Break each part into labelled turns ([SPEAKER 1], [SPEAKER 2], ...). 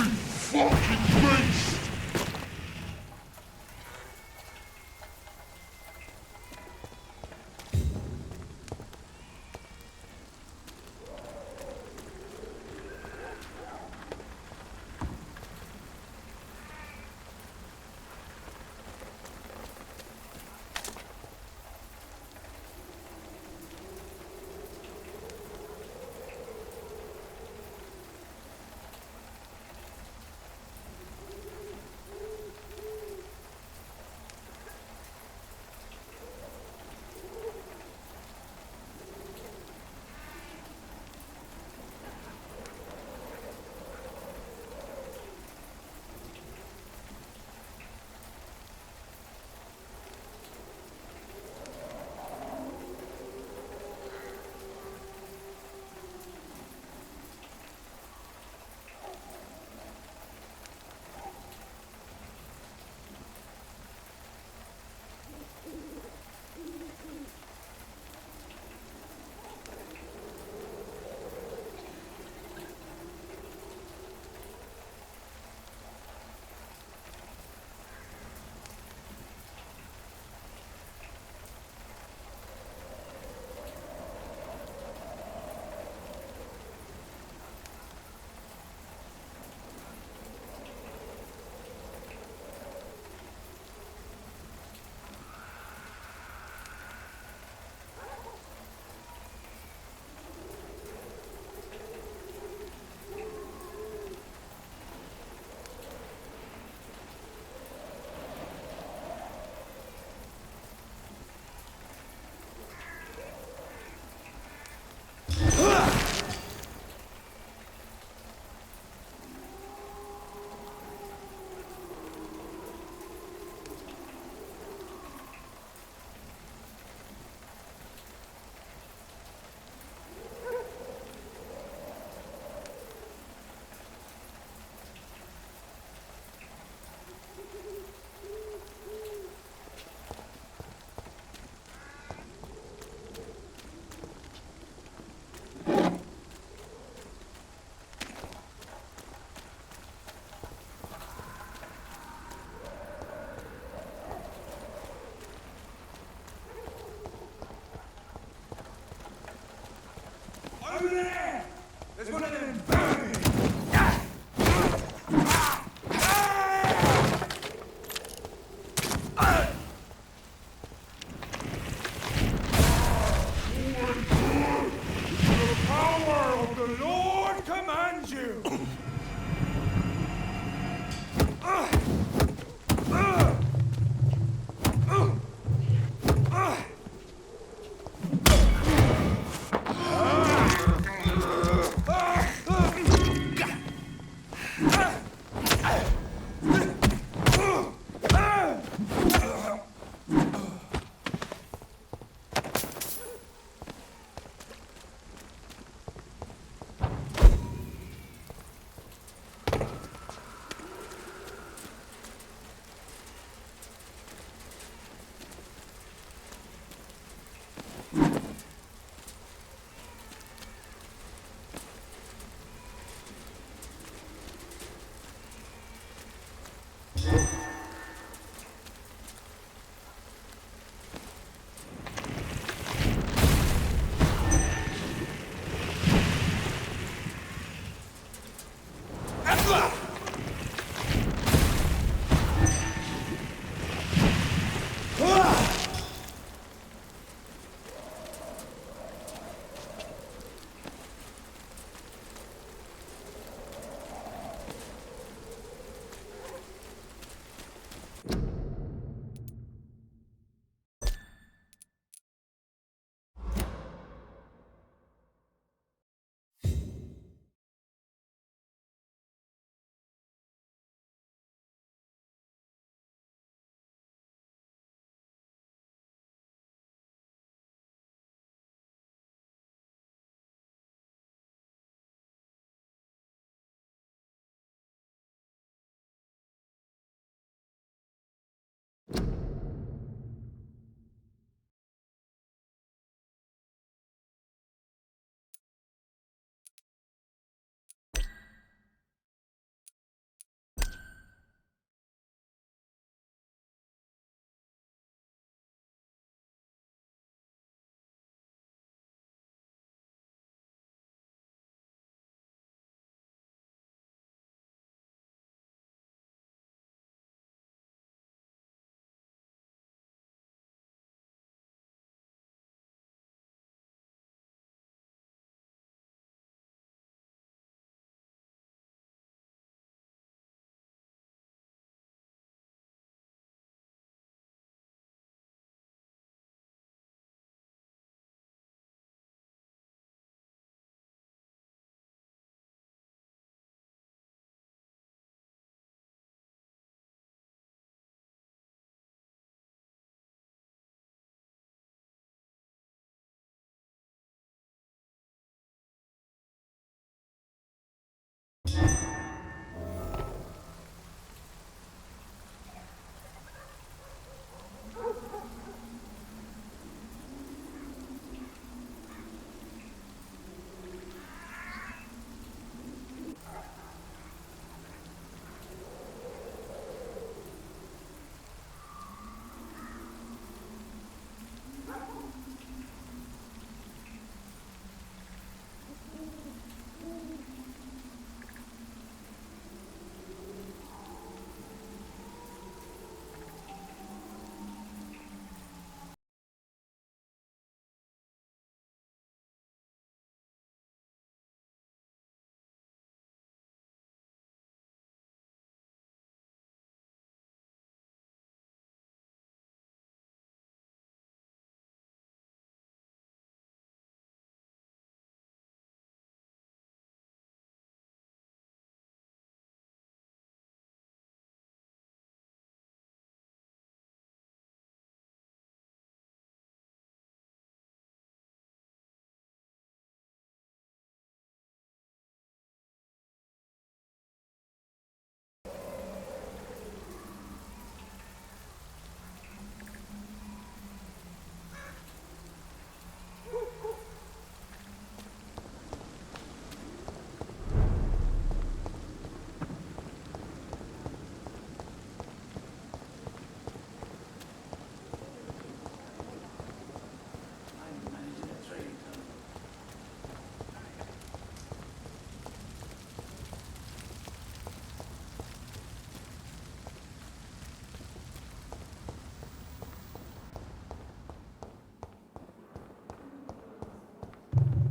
[SPEAKER 1] fucking beast!
[SPEAKER 2] Over there! There's one of them
[SPEAKER 1] The power of the Lord commands you!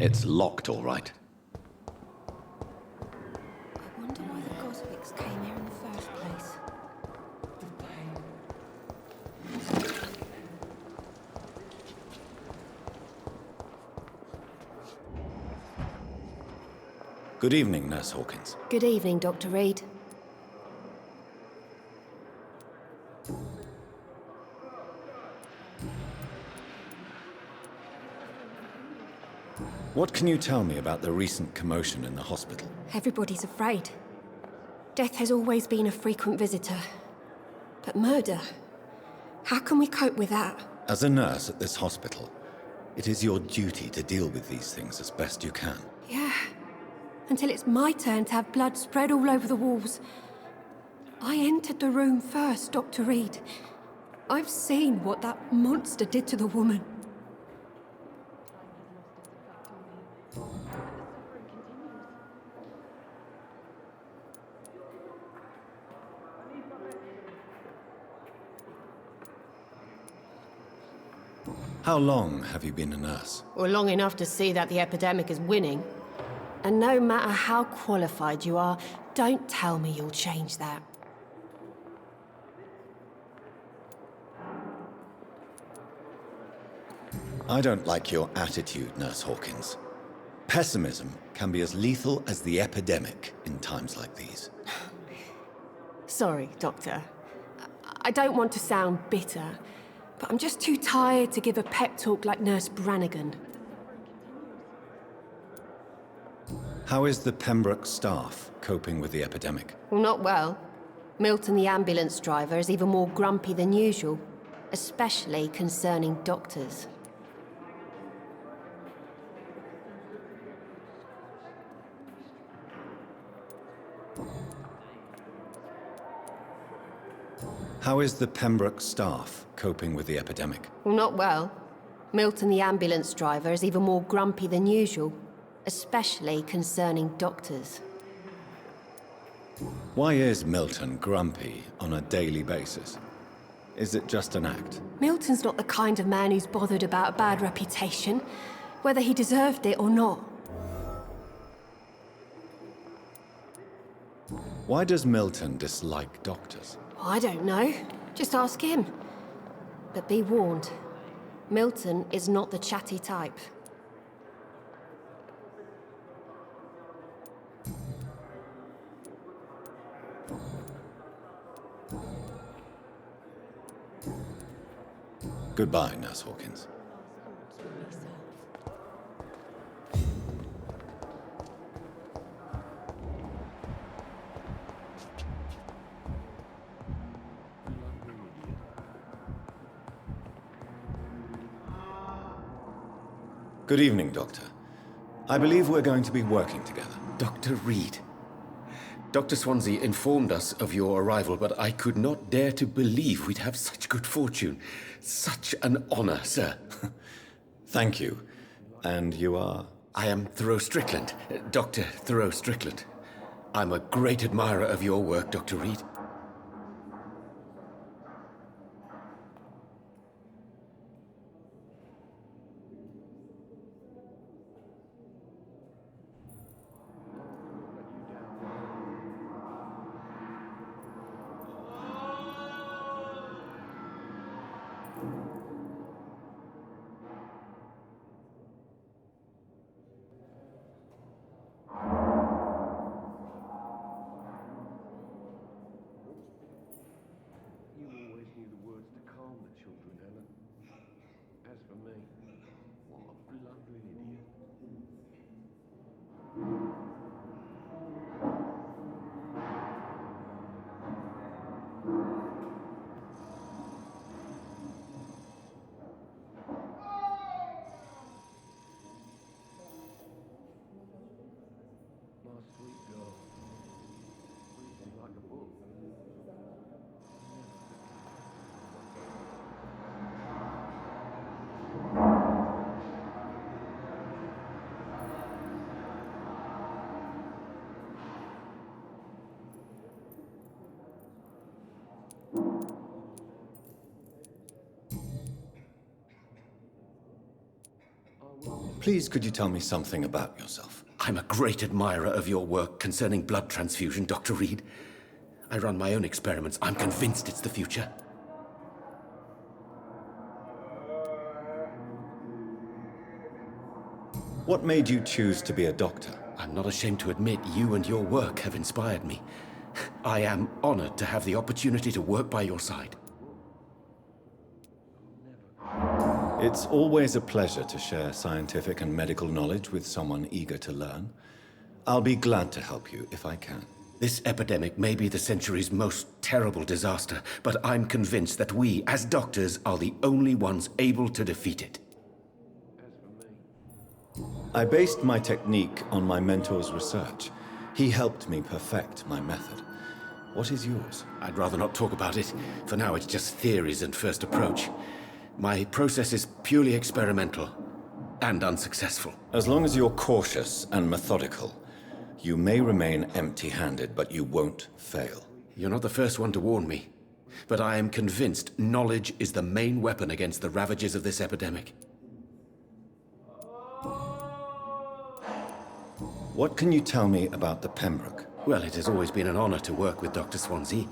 [SPEAKER 3] It's locked, all right.
[SPEAKER 4] I wonder why the Goswicks came here in the first place.
[SPEAKER 3] Good evening, Nurse Hawkins.
[SPEAKER 4] Good evening, Dr. Reed.
[SPEAKER 3] What can you tell me about the recent commotion in the hospital?
[SPEAKER 4] Everybody's afraid. Death has always been a frequent visitor. But murder? How can we cope with that?
[SPEAKER 3] As a nurse at this hospital, it is your duty to deal with these things as best you can.
[SPEAKER 4] Yeah. Until it's my turn to have blood spread all over the walls. I entered the room first, Dr. Reed. I've seen what that monster did to the woman.
[SPEAKER 3] How long have you been a nurse?
[SPEAKER 4] Well, long enough to see that the epidemic is winning. And no matter how qualified you are, don't tell me you'll change that.
[SPEAKER 3] I don't like your attitude, Nurse Hawkins. Pessimism can be as lethal as the epidemic in times like these.
[SPEAKER 4] Sorry, Doctor. I don't want to sound bitter, but I'm just too tired to give a pep talk like Nurse Brannigan.
[SPEAKER 3] How is the Pembroke staff coping with the epidemic?
[SPEAKER 4] Well, not well. Milton, the ambulance driver, is even more grumpy than usual, especially concerning doctors.
[SPEAKER 3] How is the Pembroke staff coping with the epidemic?
[SPEAKER 4] Well, not well. Milton, the ambulance driver, is even more grumpy than usual, especially concerning doctors.
[SPEAKER 3] Why is Milton grumpy on a daily basis? Is it just an act?
[SPEAKER 4] Milton's not the kind of man who's bothered about a bad reputation, whether he deserved it or not.
[SPEAKER 3] Why does Milton dislike doctors?
[SPEAKER 4] I don't know. Just ask him. But be warned, Milton is not the chatty type.
[SPEAKER 3] Goodbye, Nurse Hawkins. Good evening, Doctor. I believe we're going to be working together.
[SPEAKER 5] Dr. Reed. Dr. Swansea informed us of your arrival, but I could not dare to believe we'd have such good fortune. Such an honor, sir.
[SPEAKER 3] Thank you. And you are?
[SPEAKER 5] I am Thoreau Strickland, Dr. Thoreau Strickland. I'm a great admirer of your work, Dr. Reed.
[SPEAKER 2] You always knew the words to calm the children, Ellen. As for me, what a blundering idiot. My sweet girl. Reading like a book. Never forget.
[SPEAKER 3] Please, could you tell me something about yourself?
[SPEAKER 5] I'm a great admirer of your work concerning blood transfusion, Dr. Reed. I run my own experiments. I'm convinced it's the future.
[SPEAKER 3] What made you choose to be a doctor?
[SPEAKER 5] I'm not ashamed to admit you and your work have inspired me. I am honored to have the opportunity to work by your side.
[SPEAKER 3] It's always a pleasure to share scientific and medical knowledge with someone eager to learn. I'll be glad to help you if I can.
[SPEAKER 5] This epidemic may be the century's most terrible disaster, but I'm convinced that we, as doctors, are the only ones able to defeat it.
[SPEAKER 3] I based my technique on my mentor's research. He helped me perfect my method. What is yours?
[SPEAKER 5] I'd rather not talk about it. For now, it's just theories and first approach. My process is purely experimental and unsuccessful.
[SPEAKER 3] As long as you're cautious and methodical, you may remain empty-handed, but you won't fail.
[SPEAKER 5] You're not the first one to warn me, but I am convinced knowledge is the main weapon against the ravages of this epidemic.
[SPEAKER 3] What can you tell me about the Pembroke?
[SPEAKER 5] Well, it has always been an honor to work with Dr. Swansea.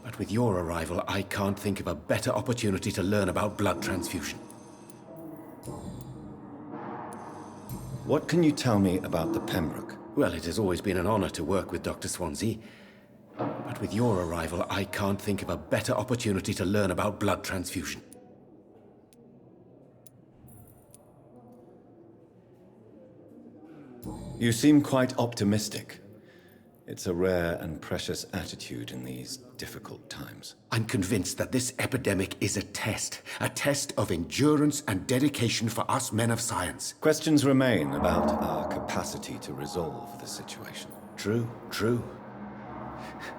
[SPEAKER 5] But with your arrival, I can't think of a better opportunity to learn about blood transfusion.
[SPEAKER 3] What can you tell me about the Pembroke?
[SPEAKER 5] Well, it has always been an honor to work with Dr. Swansea. But with your arrival, I can't think of a better opportunity to learn about blood transfusion.
[SPEAKER 3] You seem quite optimistic. It's a rare and precious attitude in these difficult times.
[SPEAKER 5] I'm convinced that this epidemic is a test of endurance and dedication for us men of science.
[SPEAKER 3] Questions remain about our capacity to resolve the situation.
[SPEAKER 5] True.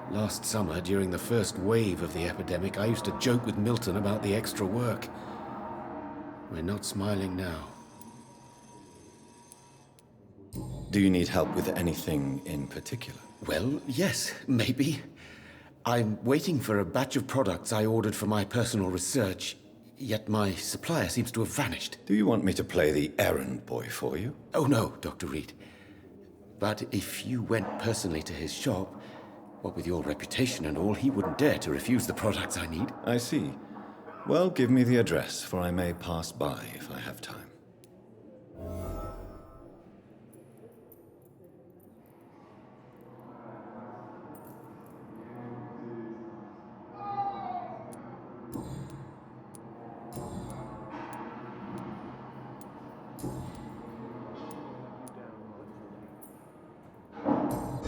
[SPEAKER 5] Last summer, during the first wave of the epidemic, I used to joke with Milton about the extra work. We're not smiling now.
[SPEAKER 3] Do you need help with anything in particular?
[SPEAKER 5] Well, yes, maybe. I'm waiting for a batch of products I ordered for my personal research, yet my supplier seems to have vanished.
[SPEAKER 3] Do you want me to play the errand boy for you?
[SPEAKER 5] Oh no, Dr. Reed. But if you went personally to his shop, what with your reputation and all, he wouldn't dare to refuse the products I need.
[SPEAKER 3] I see. Well, give me the address, for I may pass by if I have time.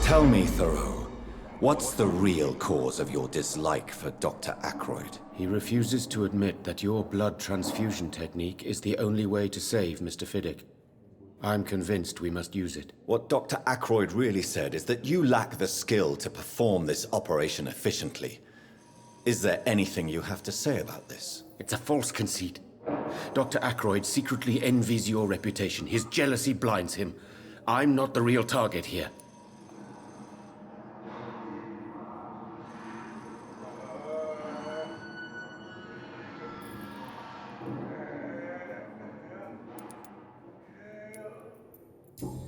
[SPEAKER 3] Tell me, Thoreau, what's the real cause of your dislike for Dr. Ackroyd?
[SPEAKER 5] He refuses to admit that your blood transfusion technique is the only way to save Mr. Fiddick. I'm convinced we must use it.
[SPEAKER 3] What Dr. Ackroyd really said is that you lack the skill to perform this operation efficiently. Is there anything you have to say about this?
[SPEAKER 5] It's a false conceit. Dr. Ackroyd secretly envies your reputation. His jealousy blinds him. I'm not the real target here.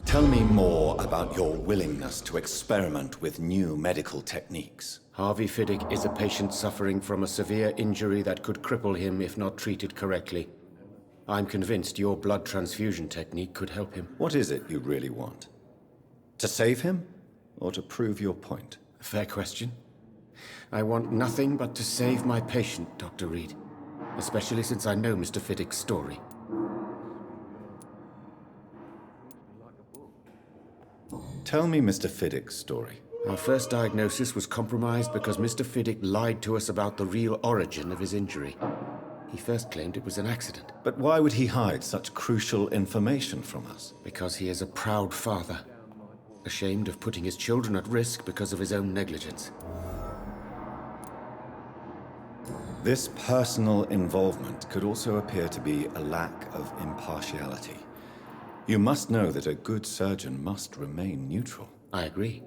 [SPEAKER 3] Tell me more about your willingness to experiment with new medical techniques.
[SPEAKER 5] Harvey Fiddick is a patient suffering from a severe injury that could cripple him if not treated correctly. I'm convinced your blood transfusion technique could help him.
[SPEAKER 3] What is it you really want? To save him, or to prove your point?
[SPEAKER 5] Fair question. I want nothing but to save my patient, Dr. Reed. Especially since I know Mr. Fiddick's story.
[SPEAKER 3] Tell me Mr. Fiddick's story.
[SPEAKER 5] Our first diagnosis was compromised because Mr. Fiddick lied to us about the real origin of his injury. He first claimed it was an accident.
[SPEAKER 3] But why would he hide such crucial information from us?
[SPEAKER 5] Because he is a proud father, ashamed of putting his children at risk because of his own negligence.
[SPEAKER 3] This personal involvement could also appear to be a lack of impartiality. You must know that a good surgeon must remain neutral.
[SPEAKER 5] I agree.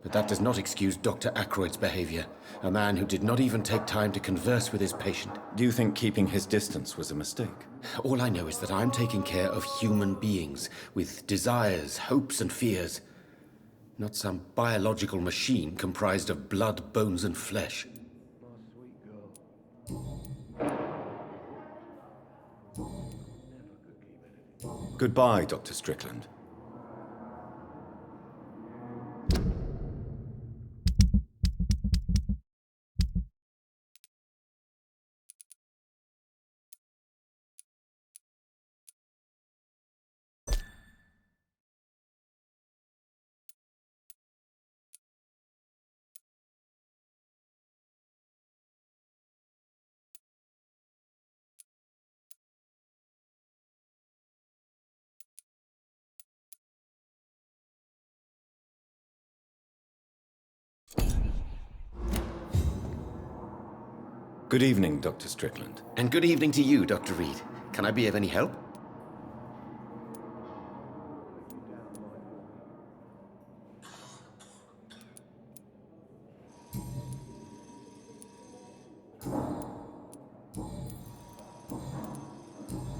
[SPEAKER 5] But that does not excuse Dr. Ackroyd's behavior. A man who did not even take time to converse with his patient.
[SPEAKER 3] Do you think keeping his distance was a mistake?
[SPEAKER 5] All I know is that I'm taking care of human beings with desires, hopes, and fears. Not some biological machine comprised of blood, bones, and flesh.
[SPEAKER 3] Goodbye, Dr. Strickland. Good evening, Dr. Strickland.
[SPEAKER 5] And good evening to you, Dr. Reed. Can I be of any help?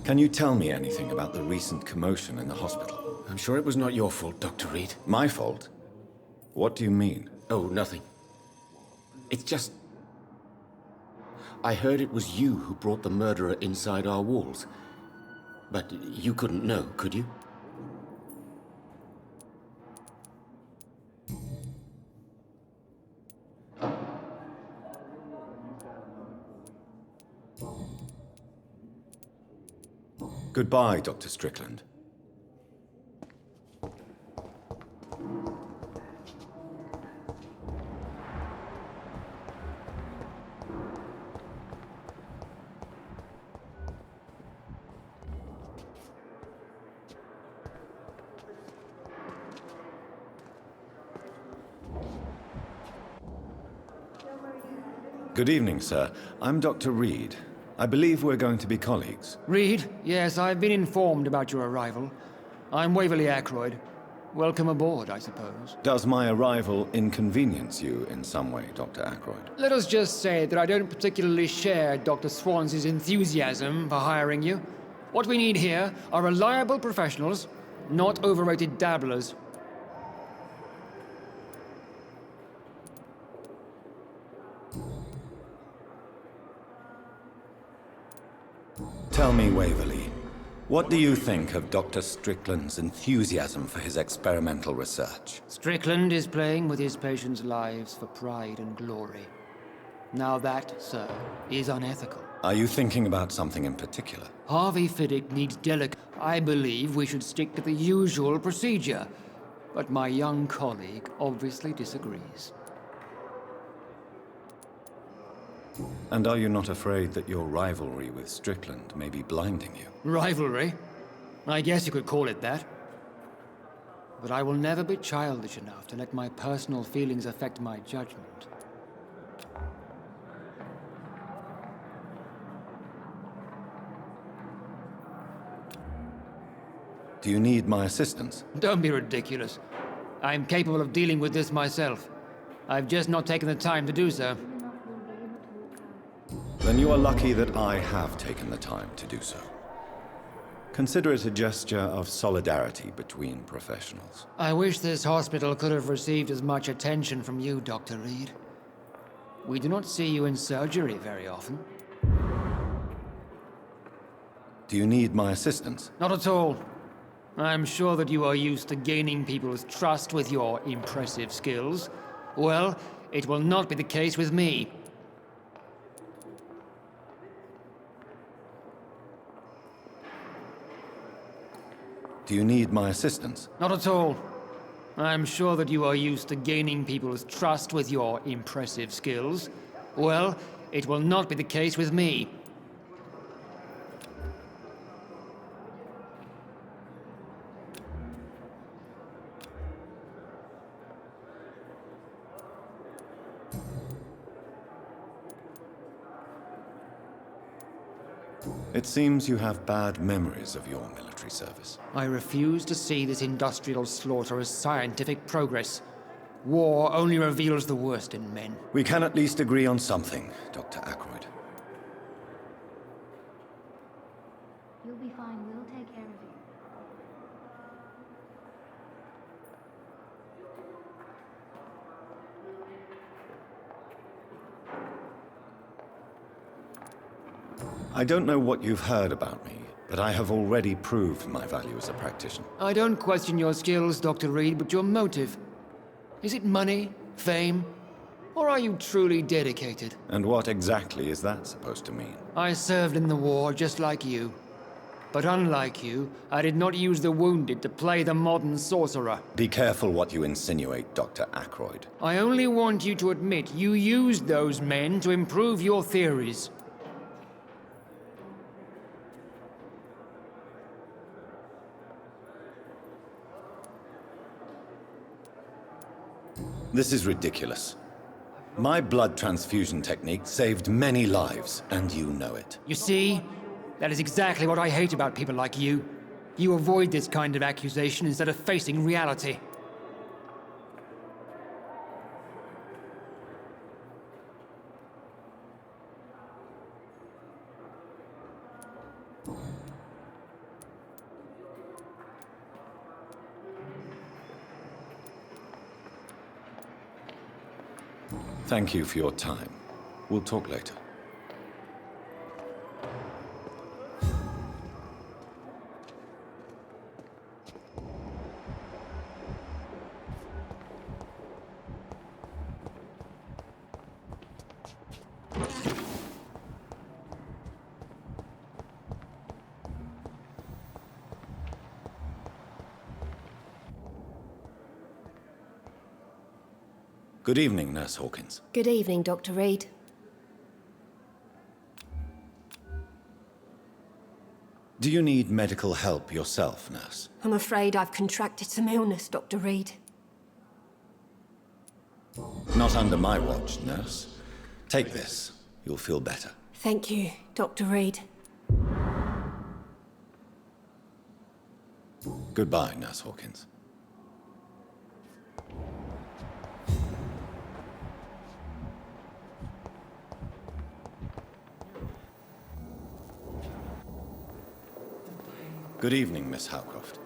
[SPEAKER 3] Can you tell me anything about the recent commotion in the hospital?
[SPEAKER 5] I'm sure it was not your fault, Dr. Reed.
[SPEAKER 3] My fault? What do you mean?
[SPEAKER 5] Oh, nothing. It's just... I heard it was you who brought the murderer inside our walls. But you couldn't know, could you?
[SPEAKER 3] Goodbye, Dr. Strickland. Good evening, sir. I'm Dr. Reed. I believe we're going to be colleagues.
[SPEAKER 6] Reed? Yes, I've been informed about your arrival. I'm Waverly Ackroyd. Welcome aboard, I suppose.
[SPEAKER 3] Does my arrival inconvenience you in some way, Dr. Ackroyd?
[SPEAKER 6] Let us just say that I don't particularly share Dr. Swans's enthusiasm for hiring you. What we need here are reliable professionals, not overrated dabblers.
[SPEAKER 3] Tell me, Waverly, what do you think of Dr. Strickland's enthusiasm for his experimental research?
[SPEAKER 6] Strickland is playing with his patients' lives for pride and glory. Now that, sir, is unethical.
[SPEAKER 3] Are you thinking about something in particular?
[SPEAKER 6] Harvey Fiddick needs delicate. I believe we should stick to the usual procedure, but my young colleague obviously disagrees.
[SPEAKER 3] And are you not afraid that your rivalry with Strickland may be blinding you?
[SPEAKER 6] Rivalry? I guess you could call it that. But I will never be childish enough to let my personal feelings affect my judgment.
[SPEAKER 3] Do you need my assistance?
[SPEAKER 6] Don't be ridiculous. I'm capable of dealing with this myself. I've just not taken the time to do so.
[SPEAKER 3] Then you are lucky that I have taken the time to do so. Consider it a gesture of solidarity between professionals.
[SPEAKER 6] I wish this hospital could have received as much attention from you, Dr. Reed. We do not see you in surgery very often.
[SPEAKER 3] Do you need my assistance?
[SPEAKER 6] Not at all. I'm sure that you are used to gaining people's trust with your impressive skills. Well, it will not be the case with me.
[SPEAKER 3] Do you need my assistance?
[SPEAKER 6] Not at all. I'm sure that you are used to gaining people's trust with your impressive skills. Well, it will not be the case with me.
[SPEAKER 3] It seems you have bad memories of your military service.
[SPEAKER 6] I refuse to see this industrial slaughter as scientific progress. War only reveals the worst in men.
[SPEAKER 3] We can at least agree on something, Dr. Ackroyd.
[SPEAKER 7] You'll be fine. We'll take care of you.
[SPEAKER 3] I don't know what you've heard about me, but I have already proved my value as a practitioner.
[SPEAKER 6] I don't question your skills, Dr. Reed, but your motive. Is it money, fame, or are you truly dedicated?
[SPEAKER 3] And what exactly is that supposed to mean?
[SPEAKER 6] I served in the war just like you. But unlike you, I did not use the wounded to play the modern sorcerer.
[SPEAKER 3] Be careful what you insinuate, Dr. Ackroyd.
[SPEAKER 6] I only want you to admit you used those men to improve your theories.
[SPEAKER 3] This is ridiculous. My blood transfusion technique saved many lives, and you know it.
[SPEAKER 6] You see? That is exactly what I hate about people like you. You avoid this kind of accusation instead of facing reality.
[SPEAKER 3] Thank you for your time. We'll talk later. Good evening, Nurse Hawkins.
[SPEAKER 4] Good evening, Dr. Reed.
[SPEAKER 3] Do you need medical help yourself, Nurse?
[SPEAKER 4] I'm afraid I've contracted some illness, Dr. Reed.
[SPEAKER 3] Not under my watch, Nurse. Take this. You'll feel better.
[SPEAKER 4] Thank you, Dr. Reed.
[SPEAKER 3] Goodbye, Nurse Hawkins. Good evening, Miss Howcroft.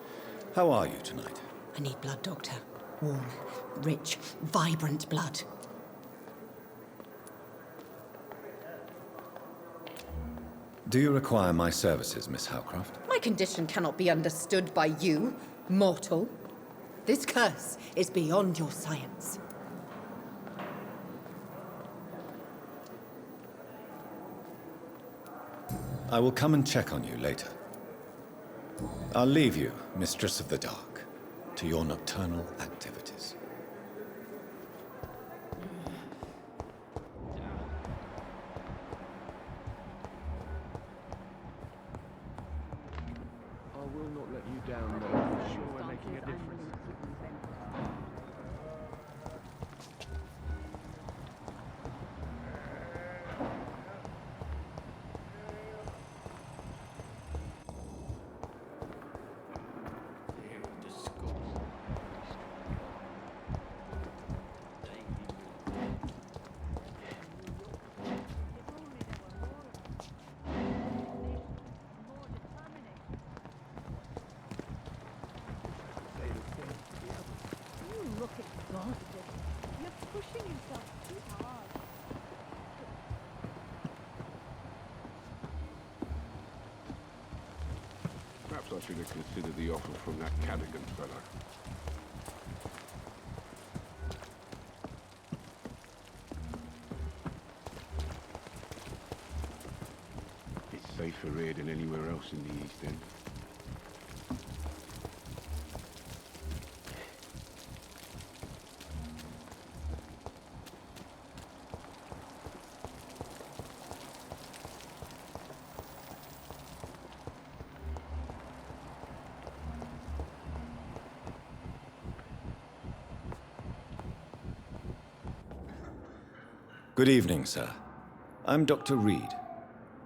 [SPEAKER 3] How are you tonight?
[SPEAKER 8] I need blood, Doctor. Warm, rich, vibrant blood.
[SPEAKER 3] Do you require my services, Miss Howcroft?
[SPEAKER 8] My condition cannot be understood by you, mortal. This curse is beyond your science.
[SPEAKER 3] I will come and check on you later. I'll leave you, Mistress of the Dark, to your nocturnal activities.
[SPEAKER 2] I will not let you down, though. I'm sure we're making a difference.
[SPEAKER 9] Look exhausted. You're pushing yourself too hard.
[SPEAKER 2] Perhaps I should have considered the offer from that Cadigan fellow. It's safer here than anywhere else in the East End.
[SPEAKER 3] Good evening, sir. I'm Dr. Reed.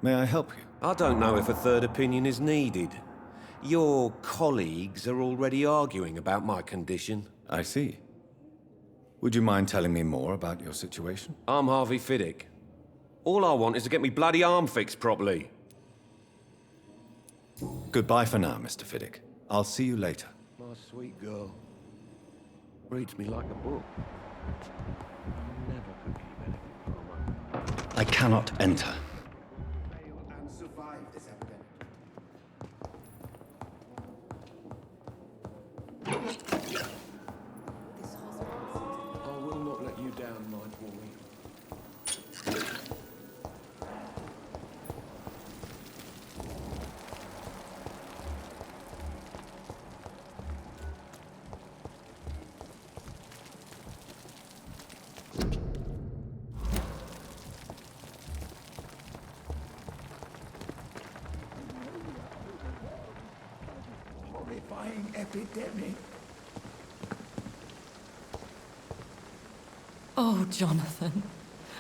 [SPEAKER 3] May I help you?
[SPEAKER 10] I don't know if a third opinion is needed. Your colleagues are already arguing about my condition.
[SPEAKER 3] I see. Would you mind telling me more about your situation?
[SPEAKER 10] I'm Harvey Fiddick. All I want is to get me bloody arm fixed properly.
[SPEAKER 3] Goodbye for now, Mr. Fiddick. I'll see you later.
[SPEAKER 2] My sweet girl. Reads me like a book. Never could keep anything from her.
[SPEAKER 3] I cannot enter.
[SPEAKER 5] And survive this epidemic.
[SPEAKER 2] I will not let you down, my boy.
[SPEAKER 5] Horrifying epidemic.
[SPEAKER 11] Oh, Jonathan,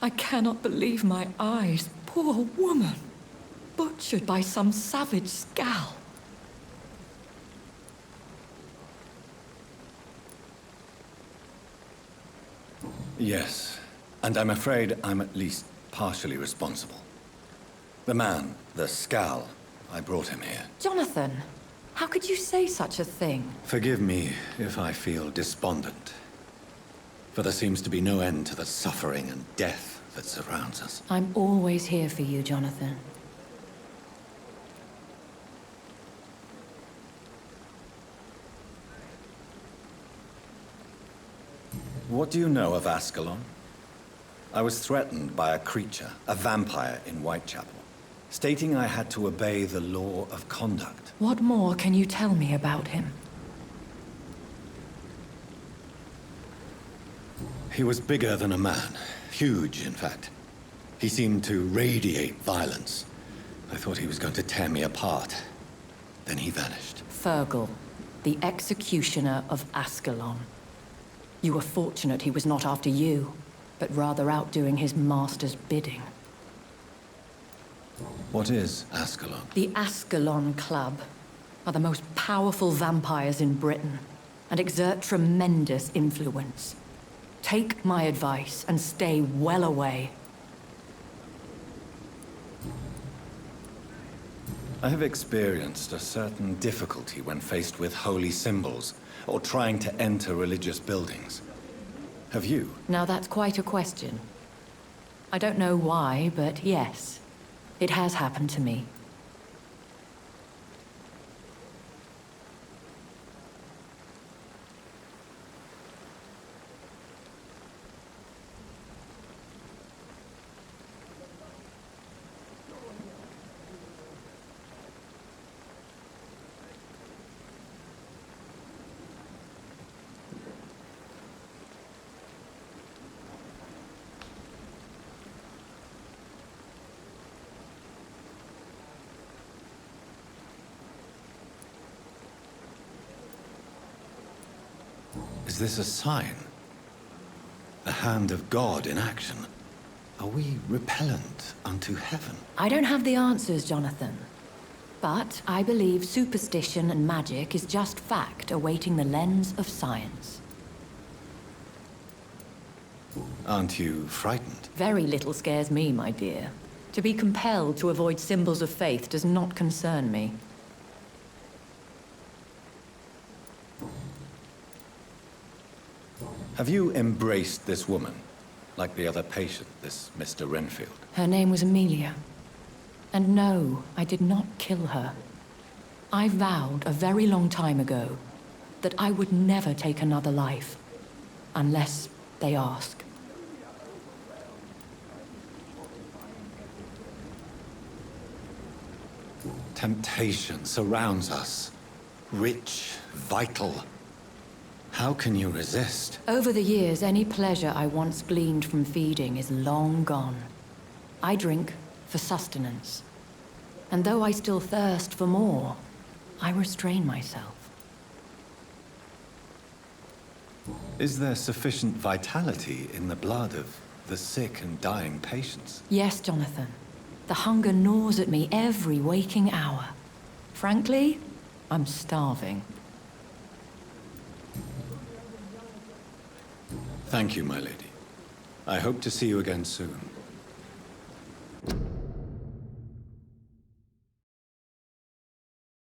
[SPEAKER 11] I cannot believe my eyes. Poor woman. Butchered by some savage scowl.
[SPEAKER 3] Yes, and I'm afraid I'm at least partially responsible. The man, the Scal, I brought him here.
[SPEAKER 11] Jonathan, how could you say such a thing?
[SPEAKER 3] Forgive me if I feel despondent. For there seems to be no end to the suffering and death that surrounds us.
[SPEAKER 11] I'm always here for you, Jonathan.
[SPEAKER 3] What do you know of Ascalon? I was threatened by a creature, a vampire in Whitechapel, stating I had to obey the law of conduct.
[SPEAKER 11] What more can you tell me about him?
[SPEAKER 3] He was bigger than a man. Huge, in fact. He seemed to radiate violence. I thought he was going to tear me apart. Then he vanished.
[SPEAKER 11] Fergal, the executioner of Ascalon. You were fortunate he was not after you, but rather out doing his master's bidding.
[SPEAKER 3] What is Ascalon?
[SPEAKER 11] The Ascalon Club are the most powerful vampires in Britain and exert tremendous influence. Take my advice and stay well away.
[SPEAKER 3] I have experienced a certain difficulty when faced with holy symbols or trying to enter religious buildings. Have you?
[SPEAKER 11] Now that's quite a question. I don't know why, but yes, it has happened to me.
[SPEAKER 3] Is this a sign? The hand of God in action? Are we repellent unto heaven?
[SPEAKER 11] I don't have the answers, Jonathan. But I believe superstition and magic is just fact awaiting the lens of science.
[SPEAKER 3] Aren't you frightened?
[SPEAKER 11] Very little scares me, my dear. To be compelled to avoid symbols of faith does not concern me.
[SPEAKER 3] Have you embraced this woman, like the other patient, this Mr. Renfield?
[SPEAKER 11] Her name was Amelia. And no, I did not kill her. I vowed a very long time ago that I would never take another life, unless they ask.
[SPEAKER 3] Temptation surrounds us. Rich, vital. How can you resist?
[SPEAKER 11] Over the years, any pleasure I once gleaned from feeding is long gone. I drink for sustenance. And though I still thirst for more, I restrain myself.
[SPEAKER 3] Is there sufficient vitality in the blood of the sick and dying patients?
[SPEAKER 11] Yes, Jonathan. The hunger gnaws at me every waking hour. Frankly, I'm starving.
[SPEAKER 3] Thank you, my lady. I hope to see you again soon.